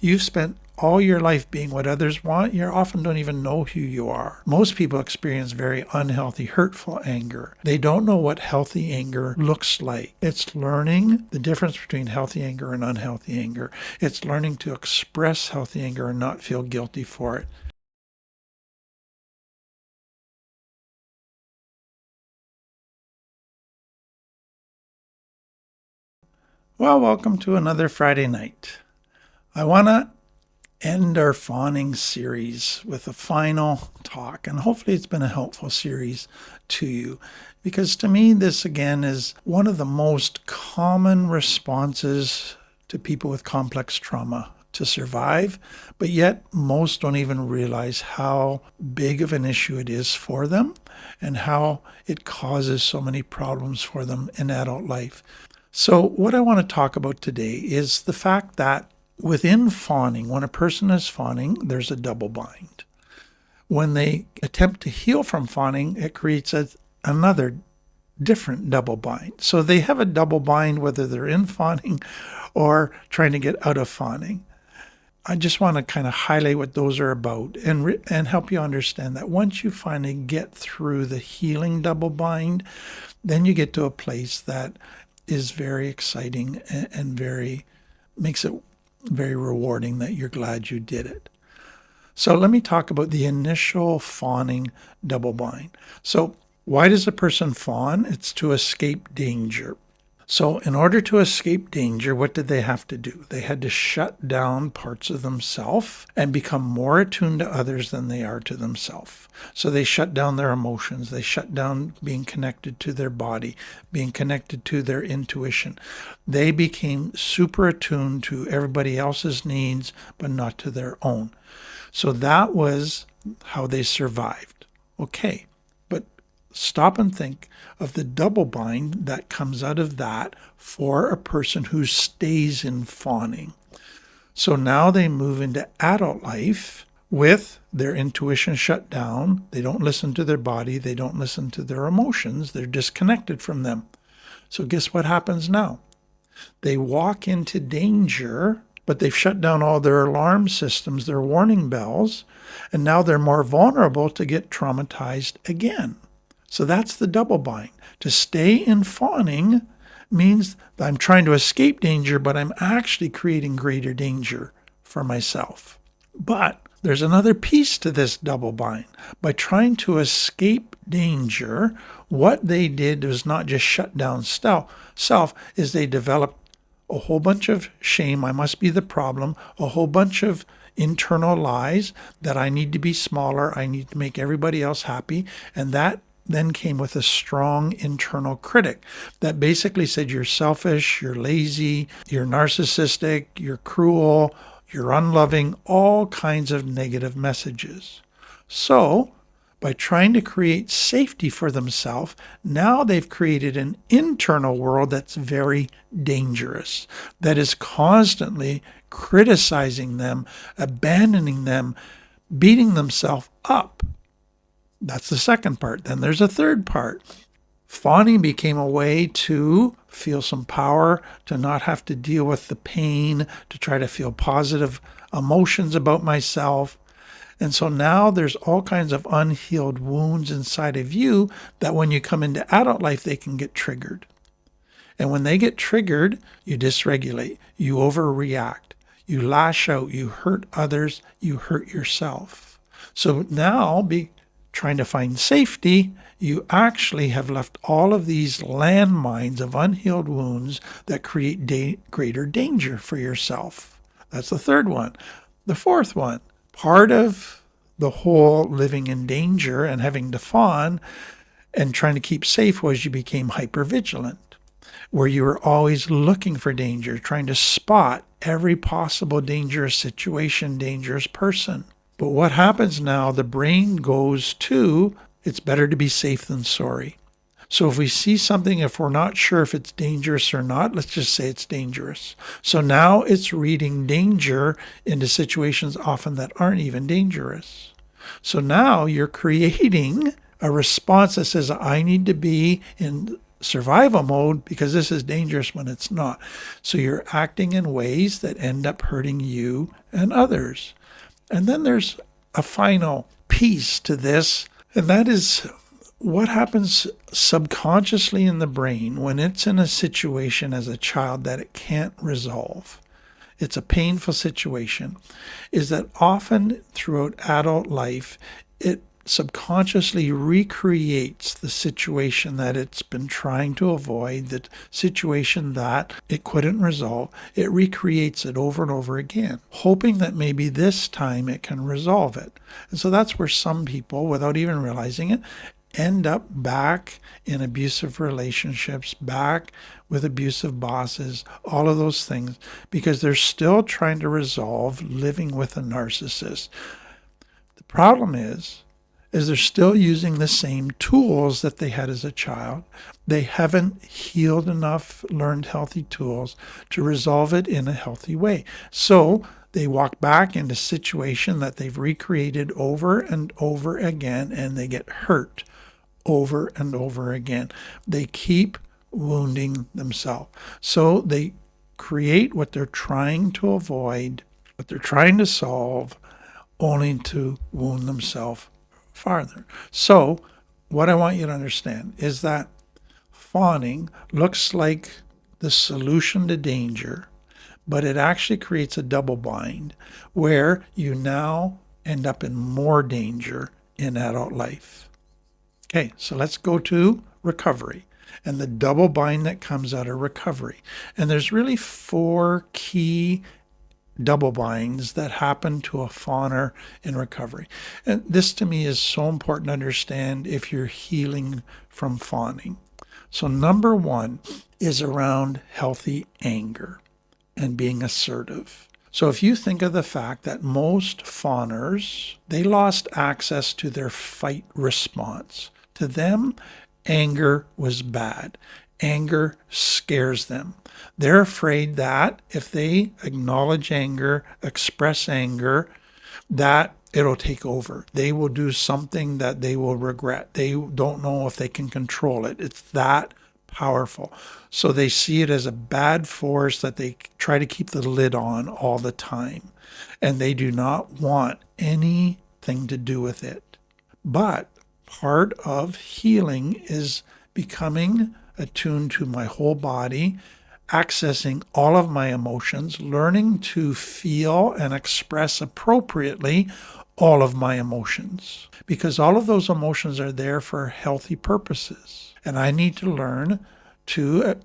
You've spent all your life being what others want. You often don't even know who you are. Most people experience very unhealthy, hurtful anger. They don't know what healthy anger looks like. It's learning the difference between healthy anger and unhealthy anger. It's learning to express healthy anger and not feel guilty for it. Well, welcome to another Friday night. I want to end our fawning series with a final talk, and hopefully it's been a helpful series to you, because to me this again is one of the most common responses to people with complex trauma to survive, but yet most don't even realize how big of an issue it is for them and how it causes so many problems for them in adult life. So what I want to talk about today is the fact that within fawning, when a person is fawning, there's a double bind. When they attempt to heal from fawning, it creates another different double bind. So they have a double bind whether they're in fawning or trying to get out of fawning. I just want to kind of highlight what those are about and help you understand that once you finally get through the healing double bind, then you get to a place that is very exciting and makes it very rewarding that you're glad you did it. So let me talk about the initial fawning double bind. So why does a person fawn? It's to escape danger. So in order to escape danger, what did they have to do? They had to shut down parts of themselves and become more attuned to others than they are to themselves. So they shut down their emotions. They shut down being connected to their body, being connected to their intuition. They became super attuned to everybody else's needs, but not to their own. So that was how they survived. Okay. Stop and think of the double bind that comes out of that for a person who stays in fawning. So now they move into adult life with their intuition shut down. They don't listen to their body. They don't listen to their emotions. They're disconnected from them. So guess what happens now? They walk into danger, but they've shut down all their alarm systems, their warning bells, and now they're more vulnerable to get traumatized again. So that's the double bind. To stay in fawning means that I'm trying to escape danger, but I'm actually creating greater danger for myself. But there's another piece to this double bind. By trying to escape danger, what they did was not just shut down self, is they developed a whole bunch of shame. I must be the problem. A whole bunch of internal lies that I need to be smaller. I need to make everybody else happy. And that then came with a strong internal critic that basically said you're selfish, you're lazy, you're narcissistic, you're cruel, you're unloving, all kinds of negative messages. So by trying to create safety for themselves, now they've created an internal world that's very dangerous, that is constantly criticizing them, abandoning them, beating themselves up. That's the second part. Then there's a third part. Fawning became a way to feel some power, to not have to deal with the pain, to try to feel positive emotions about myself. And so now there's all kinds of unhealed wounds inside of you that when you come into adult life, they can get triggered. And when they get triggered, you dysregulate, you overreact, you lash out, you hurt others, you hurt yourself. So now trying to find safety, you actually have left all of these landmines of unhealed wounds that create greater danger for yourself. That's the third one. The fourth one, part of the whole living in danger and having to fawn and trying to keep safe was you became hypervigilant, where you were always looking for danger, trying to spot every possible dangerous situation, dangerous person. But what happens now, the brain goes to, it's better to be safe than sorry. So if we see something, if we're not sure if it's dangerous or not, let's just say it's dangerous. So now it's reading danger into situations often that aren't even dangerous. So now you're creating a response that says, I need to be in survival mode because this is dangerous when it's not. So you're acting in ways that end up hurting you and others. And then there's a final piece to this, and that is what happens subconsciously in the brain when it's in a situation as a child that it can't resolve. It's a painful situation, is that often throughout adult life, it subconsciously recreates the situation that it's been trying to avoid, the situation that it couldn't resolve. It recreates it over and over again, hoping that maybe this time it can resolve it. And so that's where some people, without even realizing it, end up back in abusive relationships, back with abusive bosses, all of those things, because they're still trying to resolve living with a narcissist. The problem is they're still using the same tools that they had as a child. They haven't healed enough, learned healthy tools to resolve it in a healthy way. So they walk back into a situation that they've recreated over and over again, and they get hurt over and over again. They keep wounding themselves. So they create what they're trying to avoid, what they're trying to solve, only to wound themselves farther. So what I want you to understand is that fawning looks like the solution to danger, but it actually creates a double bind where you now end up in more danger in adult life. Okay, so let's go to recovery and the double bind that comes out of recovery. And there's really 4 key double binds that happen to a fawner in recovery. And this to me is so important to understand if you're healing from fawning. So number 1 is around healthy anger and being assertive. So if you think of the fact that most fawners, they lost access to their fight response. To them, anger was bad. Anger scares them. They're afraid that if they acknowledge anger, express anger, that it'll take over. They will do something that they will regret. They don't know if they can control it. It's that powerful. So they see it as a bad force that they try to keep the lid on all the time. And they do not want anything to do with it. But part of healing is becoming attuned to my whole body, accessing all of my emotions, learning to feel and express appropriately all of my emotions, because all of those emotions are there for healthy purposes. And I need to learn to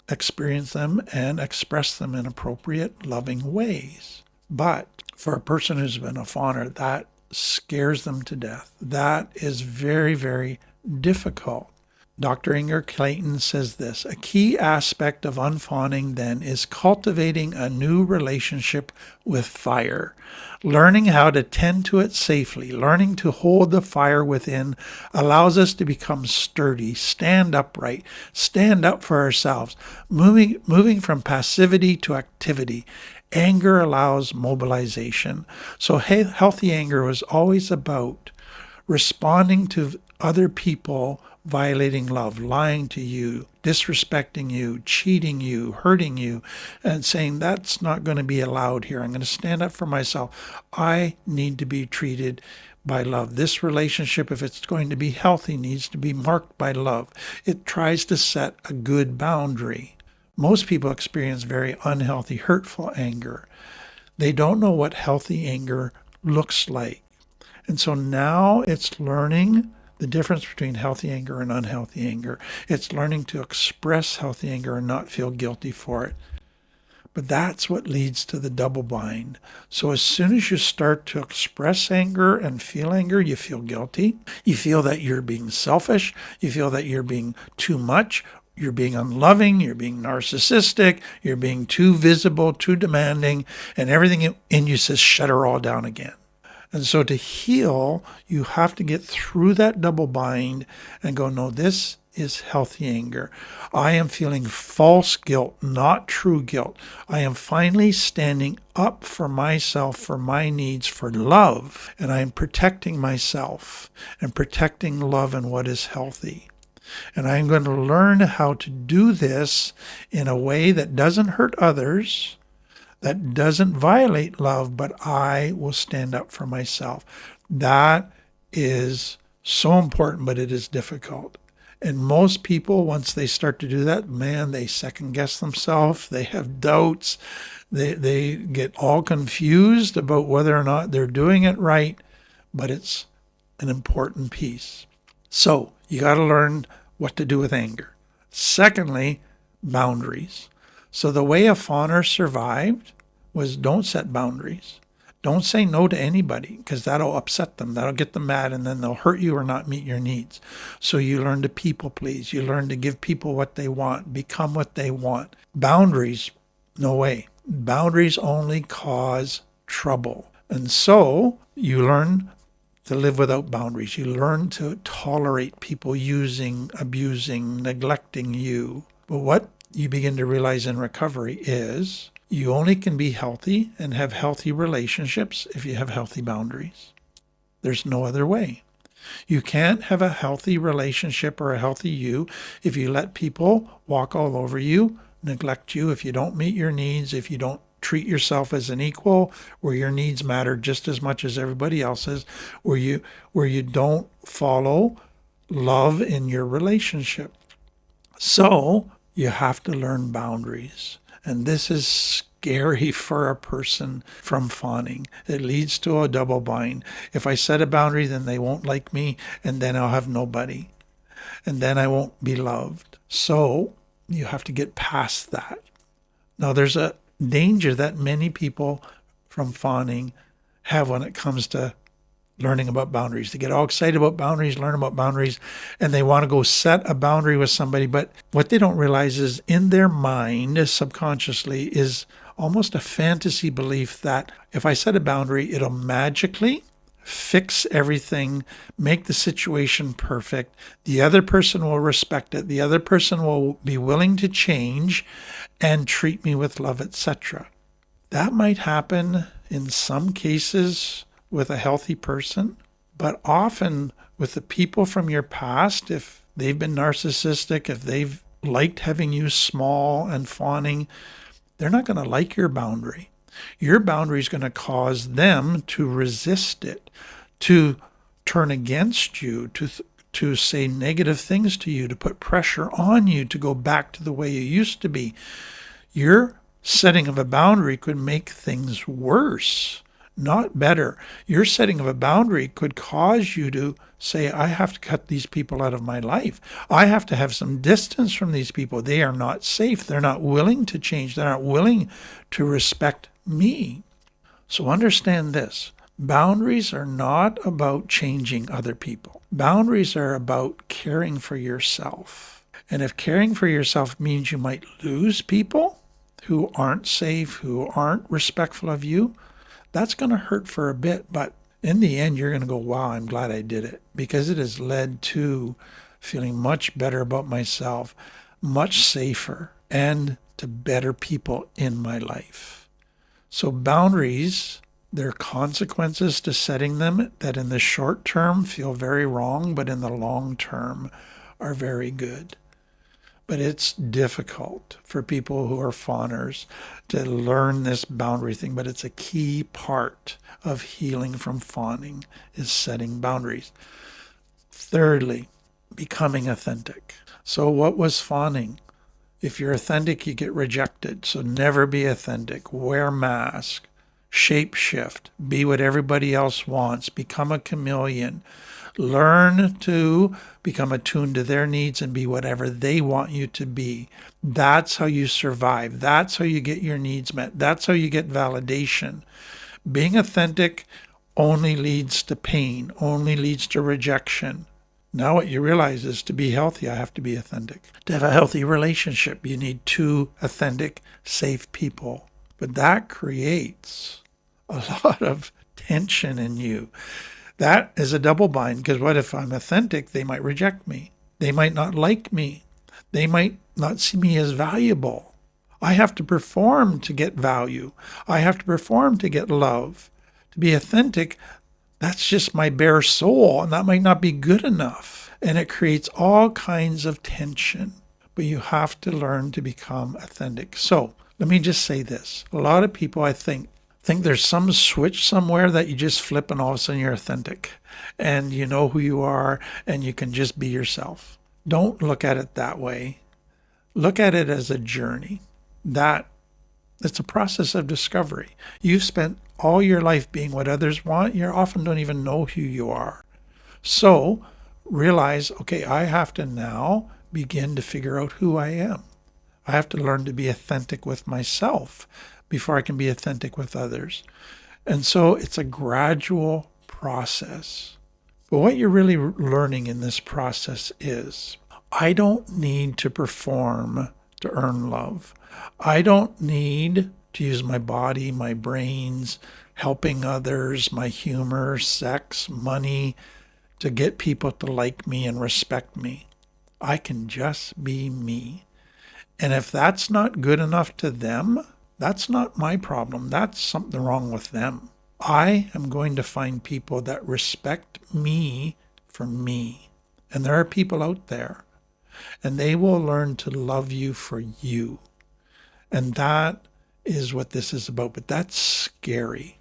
experience them and express them in appropriate, loving ways. But for a person who's been a fawner, that scares them to death. That is very, very difficult. Dr. Inger Clayton says this: a key aspect of unfawning then is cultivating a new relationship with fire, learning how to tend to it safely, learning to hold the fire within allows us to become sturdy, stand upright, stand up for ourselves, moving from passivity to activity. Anger allows mobilization. So healthy anger was always about responding to other people violating love, lying to you, disrespecting you, cheating you, hurting you, and saying that's not going to be allowed here. I'm going to stand up for myself. I need to be treated by love. This relationship, if it's going to be healthy, needs to be marked by love. It tries to set a good boundary. Most people experience very unhealthy, hurtful anger. They don't know what healthy anger looks like. And so now it's learning the difference between healthy anger and unhealthy anger. It's learning to express healthy anger and not feel guilty for it. But that's what leads to the double bind. So as soon as you start to express anger and feel anger, you feel guilty. You feel that you're being selfish. You feel that you're being too much. You're being unloving. You're being narcissistic. You're being too visible, too demanding. And everything in you says, shut her all down again. And so to heal, you have to get through that double bind and go, no, this is healthy anger. I am feeling false guilt, not true guilt. I am finally standing up for myself, for my needs, for love. And I am protecting myself and protecting love and what is healthy. And I'm going to learn how to do this in a way that doesn't hurt others, that doesn't violate love, but I will stand up for myself. That is so important, but it is difficult. And most people, once they start to do that, man, they second guess themselves. They have doubts. They get all confused about whether or not they're doing it right, but it's an important piece. So you got to learn what to do with anger. Secondly, boundaries. So the way a fawner survived was don't set boundaries. Don't say no to anybody, because that'll upset them. That'll get them mad, and then they'll hurt you or not meet your needs. So you learn to people please. You learn to give people what they want, become what they want. Boundaries, no way. Boundaries only cause trouble. And so you learn to live without boundaries. You learn to tolerate people using, abusing, neglecting you. But what you begin to realize in recovery is you only can be healthy and have healthy relationships if you have healthy boundaries. There's no other way. You can't have a healthy relationship or a healthy you if you let people walk all over you, neglect you, if you don't meet your needs, if you don't treat yourself as an equal, where your needs matter just as much as everybody else's, where you don't follow love in your relationship. So you have to learn boundaries. And this is scary for a person from fawning. It leads to a double bind. If I set a boundary, then they won't like me, and then I'll have nobody. And then I won't be loved. So you have to get past that. Now, there's a danger that many people from fawning have when it comes to learning about boundaries. They get all excited about boundaries, learn about boundaries, and they want to go set a boundary with somebody. But what they don't realize is in their mind, subconsciously, is almost a fantasy belief that if I set a boundary, it'll magically fix everything, make the situation perfect. The other person will respect it. The other person will be willing to change and treat me with love, etc. That might happen in some cases with a healthy person, but often with the people from your past, if they've been narcissistic, if they've liked having you small and fawning, they're not going to like your boundary. Your boundary is going to cause them to resist it, to turn against you, to say negative things to you, to put pressure on you to go back to the way you used to be. Your setting of a boundary could make things worse, not better. Your setting of a boundary could cause you to say, I have to cut these people out of my life. I have to have some distance from these people. They are not safe. They're not willing to change. They're not willing to respect me. So understand this. Boundaries are not about changing other people. Boundaries are about caring for yourself. And if caring for yourself means you might lose people who aren't safe, who aren't respectful of you, that's going to hurt for a bit. But in the end, you're going to go, wow, I'm glad I did it, because it has led to feeling much better about myself, much safer, and to better people in my life. So boundaries, there are consequences to setting them that in the short term feel very wrong, but in the long term are very good. But it's difficult for people who are fawners to learn this boundary thing, but it's a key part of healing from fawning is setting boundaries. Thirdly, becoming authentic. So what was fawning? If you're authentic, you get rejected. So never be authentic. Wear a mask. Shape shift. Be what everybody else wants. Become a chameleon. Learn to become attuned to their needs and be whatever they want you to be. That's how you survive. That's how you get your needs met. That's how you get validation. Being authentic only leads to pain, only leads to rejection. Now what you realize is to be healthy, I have to be authentic. To have a healthy relationship, you need two authentic, safe people. But that creates a lot of tension in you. That is a double bind, because what if I'm authentic? They might reject me. They might not like me. They might not see me as valuable. I have to perform to get value. I have to perform to get love. To be authentic, that's just my bare soul, and that might not be good enough. and it creates all kinds of tension. But you have to learn to become authentic. So let me just say this. A lot of people, I think there's some switch somewhere that you just flip and all of a sudden you're authentic and you know who you are and you can just be yourself. Don't look at it that way. Look at it as a journey. It's a process of discovery. You've spent all your life being what others want. You often don't even know who you are. So realize, okay, I have to now begin to figure out who I am. I have to learn to be authentic with myself before I can be authentic with others. And so it's a gradual process. But what you're really learning in this process is, I don't need to perform to earn love. I don't need to use my body, my brains, helping others, my humor, sex, money to get people to like me and respect me. I can just be me. And if that's not good enough to them, that's not my problem. That's something wrong with them. I am going to find people that respect me for me. And there are people out there, and they will learn to love you for you. And that is what this is about. But that's scary,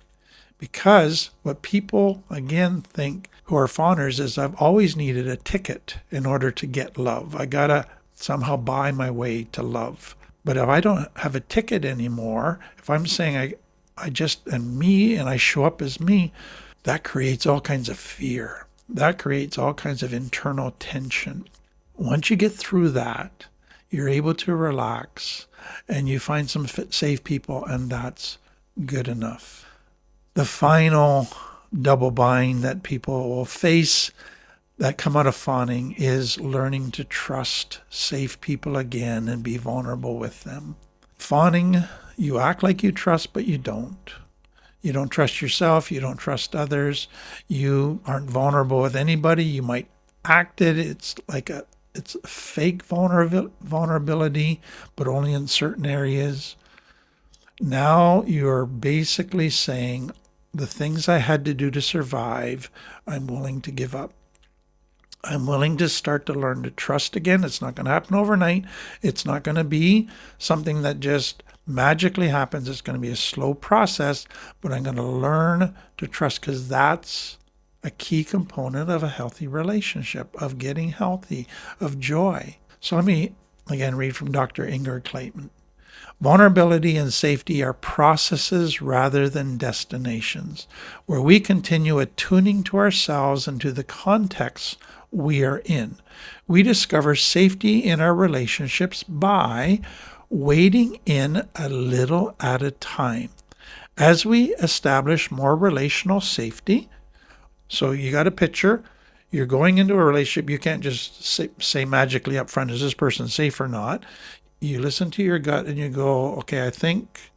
because what people, again, think who are fawners is, I've always needed a ticket in order to get love. I got to somehow buy my way to love. But if I don't have a ticket anymore, if I'm saying I just am me and I show up as me, that creates all kinds of fear. That creates all kinds of internal tension. Once you get through that, you're able to relax and you find some safe people, and that's good enough. The final double bind that people will face that come out of fawning is learning to trust safe people again and be vulnerable with them. Fawning, you act like you trust, but you don't. You don't trust yourself. You don't trust others. You aren't vulnerable with anybody. You might act it. It's fake vulnerability, but only in certain areas. Now you're basically saying, the things I had to do to survive, I'm willing to give up. I'm willing to start to learn to trust again. It's not going to happen overnight. It's not going to be something that just magically happens. It's going to be a slow process, but I'm going to learn to trust, because that's a key component of a healthy relationship, of getting healthy, of joy. So let me again read from Dr. Inger Clayton. Vulnerability and safety are processes rather than destinations, where we continue attuning to ourselves and to the context we are in. We discover safety in our relationships by wading in a little at a time. As we establish more relational safety, so you got a picture, you're going into a relationship, you can't just say magically up front, is this person safe or not? You listen to your gut and you go, okay, I think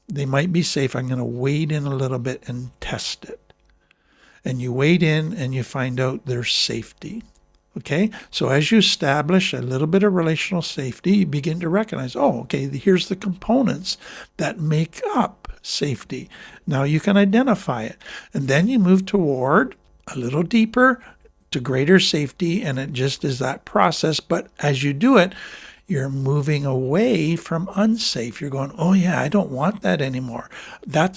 they might be safe. I'm going to wade in a little bit and test it. And you wade in and you find out there's safety. Okay, so as you establish a little bit of relational safety, you begin to recognize, oh, okay, here's the components that make up safety. Now you can identify it. And then you move toward a little deeper to greater safety, and it just is that process. But as you do it, you're moving away from unsafe. You're going, oh yeah, I don't want that anymore. That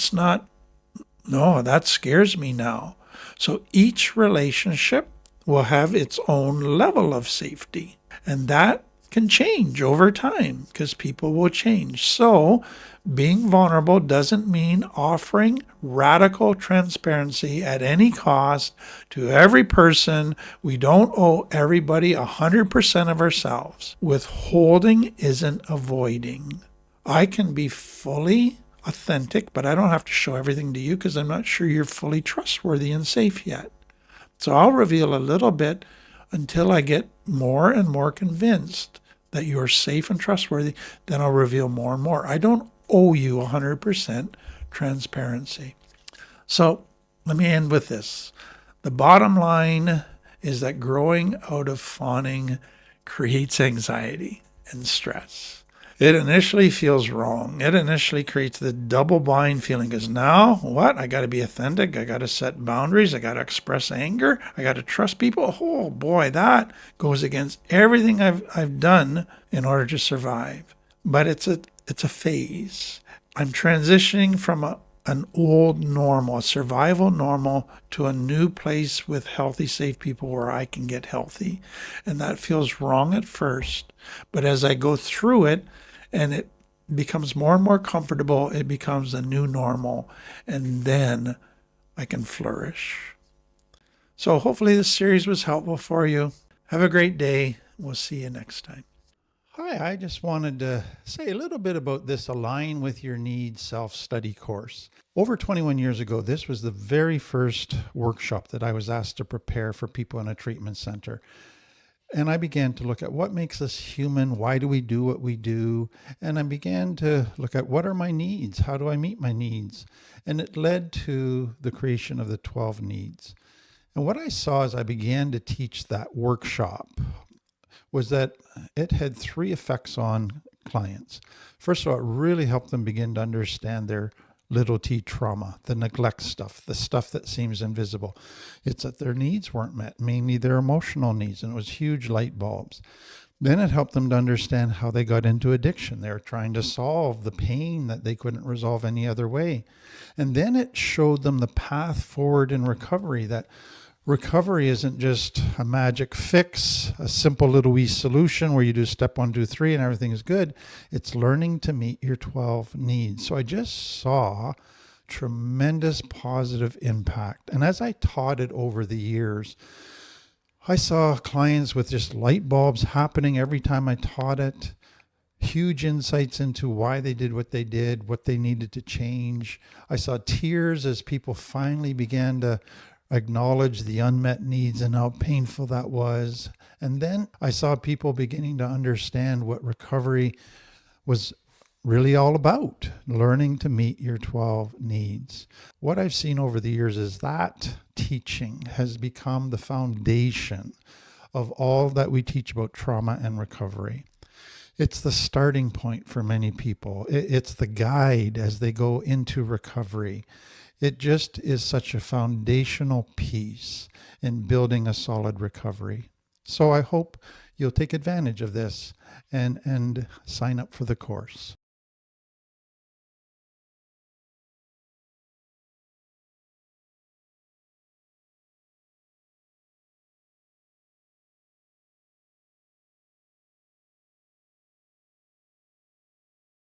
scares me now. So each relationship will have its own level of safety. And that can change over time because people will change. So being vulnerable doesn't mean offering radical transparency at any cost to every person. We don't owe everybody 100% of ourselves. Withholding isn't avoiding. I can be fully authentic, but I don't have to show everything to you because I'm not sure you're fully trustworthy and safe yet. So I'll reveal a little bit until I get more and more convinced that you are safe and trustworthy. Then I'll reveal more and more. I don't owe you 100% transparency. So let me end with this. The bottom line is that growing out of fawning creates anxiety and stress. It initially feels wrong. It initially creates the double bind feeling because now what? I got to be authentic. I got to set boundaries. I got to express anger. I got to trust people. Oh boy, that goes against everything I've done in order to survive. But it's a phase. I'm transitioning from an old normal, a survival normal, to a new place with healthy, safe people where I can get healthy. And that feels wrong at first. But as I go through it and it becomes more and more comfortable, it becomes a new normal. And then I can flourish. So hopefully this series was helpful for you. Have a great day. We'll see you next time. Hi, I just wanted to say a little bit about this Align with Your Needs self-study course. Over 21 years ago, this was the very first workshop that I was asked to prepare for people in a treatment center. And I began to look at what makes us human, why do we do what we do? And I began to look at what are my needs, how do I meet my needs? And it led to the creation of the 12 needs. And what I saw as I began to teach that workshop was that it had three effects on clients. First of all, it really helped them begin to understand their little t trauma, the neglect stuff, the stuff that seems invisible. It's that their needs weren't met, mainly their emotional needs, and it was huge light bulbs. Then it helped them to understand how they got into addiction. They were trying to solve the pain that they couldn't resolve any other way. And then it showed them the path forward in recovery, that recovery isn't just a magic fix, a simple little wee solution where you do step 1, 2, 3 and everything is good. It's learning to meet your 12 needs. So I just saw tremendous positive impact. And as I taught it over the years, I saw clients with just light bulbs happening every time I taught it. Huge insights into why they did what they did, what they needed to change. I saw tears as people finally began to acknowledge the unmet needs and how painful that was. And then I saw people beginning to understand what recovery was really all about, learning to meet your 12 needs. What I've seen over the years is that teaching has become the foundation of all that we teach about trauma and recovery. It's the starting point for many people. It's the guide as they go into recovery. It just is such a foundational piece in building a solid recovery. So I hope you'll take advantage of this and sign up for the course.